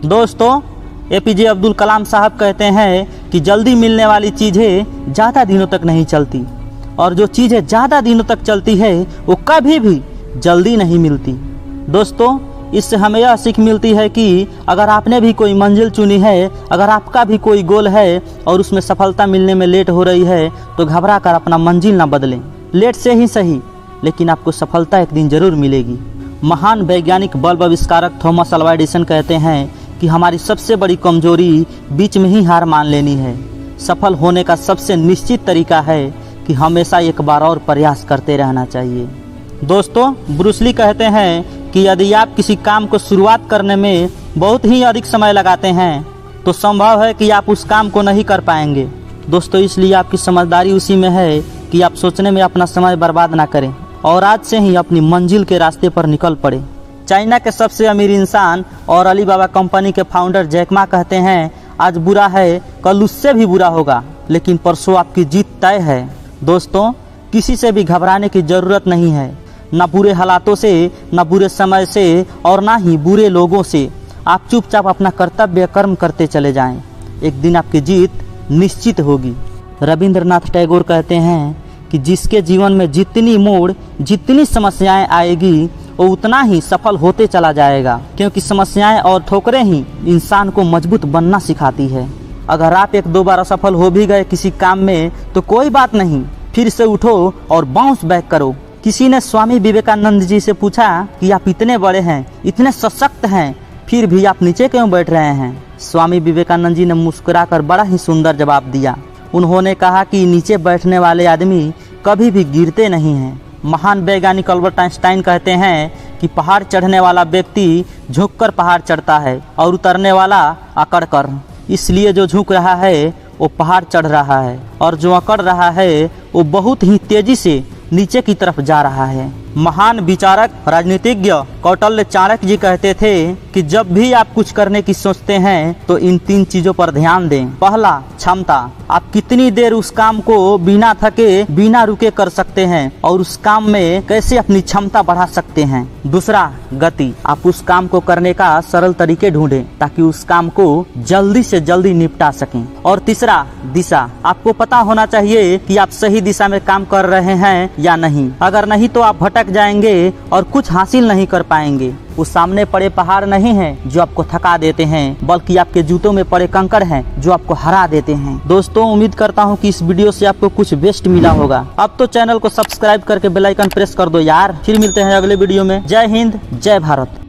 दोस्तों, एपीजे अब्दुल कलाम साहब कहते हैं कि जल्दी मिलने वाली चीज़ें ज़्यादा दिनों तक नहीं चलती और जो चीज़ें ज़्यादा दिनों तक चलती है वो कभी भी जल्दी नहीं मिलती। दोस्तों, इससे हमें यह सीख मिलती है कि अगर आपने भी कोई मंजिल चुनी है, अगर आपका भी कोई गोल है और उसमें सफलता मिलने में लेट हो रही है तो घबरा कर अपना मंजिल ना बदलें। लेट से ही सही, लेकिन आपको सफलता एक दिन जरूर मिलेगी। महान वैज्ञानिक बल्ब आविष्कारक थॉमस अल्वा एडिसन कहते हैं कि हमारी सबसे बड़ी कमजोरी बीच में ही हार मान लेनी है। सफल होने का सबसे निश्चित तरीका है कि हमेशा एक बार और प्रयास करते रहना चाहिए। दोस्तों, ब्रूस ली कहते हैं कि यदि आप किसी काम को शुरुआत करने में बहुत ही अधिक समय लगाते हैं तो संभव है कि आप उस काम को नहीं कर पाएंगे। दोस्तों, इसलिए आपकी समझदारी उसी में है कि आप सोचने में अपना समय बर्बाद ना करें और आज से ही अपनी मंजिल के रास्ते पर निकल पड़े। चाइना के सबसे अमीर इंसान और अलीबाबा कंपनी के फाउंडर जैक मा कहते हैं, आज बुरा है, कल उससे भी बुरा होगा, लेकिन परसों आपकी जीत तय है। दोस्तों, किसी से भी घबराने की जरूरत नहीं है, ना बुरे हालातों से, ना बुरे समय से और ना ही बुरे लोगों से। आप चुपचाप अपना कर्तव्य कर्म करते चले जाएं, एक दिन आपकी जीत निश्चित होगी। रविंद्रनाथ टैगोर कहते हैं कि जिसके जीवन में जितनी मोड़, जितनी समस्याएं आएगी वो उतना ही सफल होते चला जाएगा, क्योंकि समस्याएं और ठोकरें ही इंसान को मजबूत बनना सिखाती है। अगर आप एक दो बार असफल हो भी गए किसी काम में तो कोई बात नहीं, फिर से उठो और बाउंस बैक करो। किसी ने स्वामी विवेकानंद जी से पूछा कि आप इतने बड़े हैं, इतने सशक्त हैं, फिर भी आप नीचे क्यों बैठ रहे हैं? स्वामी विवेकानंद जी ने मुस्कुराकर बड़ा ही सुंदर जवाब दिया। उन्होंने कहा कि नीचे बैठने वाले आदमी कभी भी गिरते नहीं हैं। महान वैज्ञानिक अल्बर्ट आइंस्टाइन कहते हैं कि पहाड़ चढ़ने वाला व्यक्ति झुककर पहाड़ चढ़ता है और उतरने वाला अकड़ कर। इसलिए जो झुक रहा है वो पहाड़ चढ़ रहा है और जो अकड़ रहा है वो बहुत ही तेजी से नीचे की तरफ जा रहा है। महान विचारक राजनीतिज्ञ कौटिल्य चाणक्य जी कहते थे कि जब भी आप कुछ करने की सोचते हैं तो इन 3 चीजों पर ध्यान दें। पहला, क्षमता। आप कितनी देर उस काम को बिना थके, बिना रुके कर सकते हैं और उस काम में कैसे अपनी क्षमता बढ़ा सकते हैं। दूसरा, गति। आप उस काम को करने का सरल तरीके ढूंढें ताकि उस काम को जल्दी से जल्दी निपटा सकें। और तीसरा, दिशा। आपको पता होना चाहिए कि आप सही दिशा में काम कर रहे हैं या नहीं। अगर नहीं तो आप भटक जाएंगे और कुछ हासिल नहीं कर पाएंगे। वो सामने पड़े पहाड़ नहीं हैं जो आपको थका देते हैं, बल्कि आपके जूतों में पड़े कंकड़ हैं जो आपको हरा देते हैं। दोस्तों, उम्मीद करता हूँ कि इस वीडियो से आपको कुछ बेस्ट मिला होगा। अब तो चैनल को सब्सक्राइब करके बेल आइकन प्रेस कर दो यार। फिर मिलते हैं अगले वीडियो में। जय हिंद, जय भारत।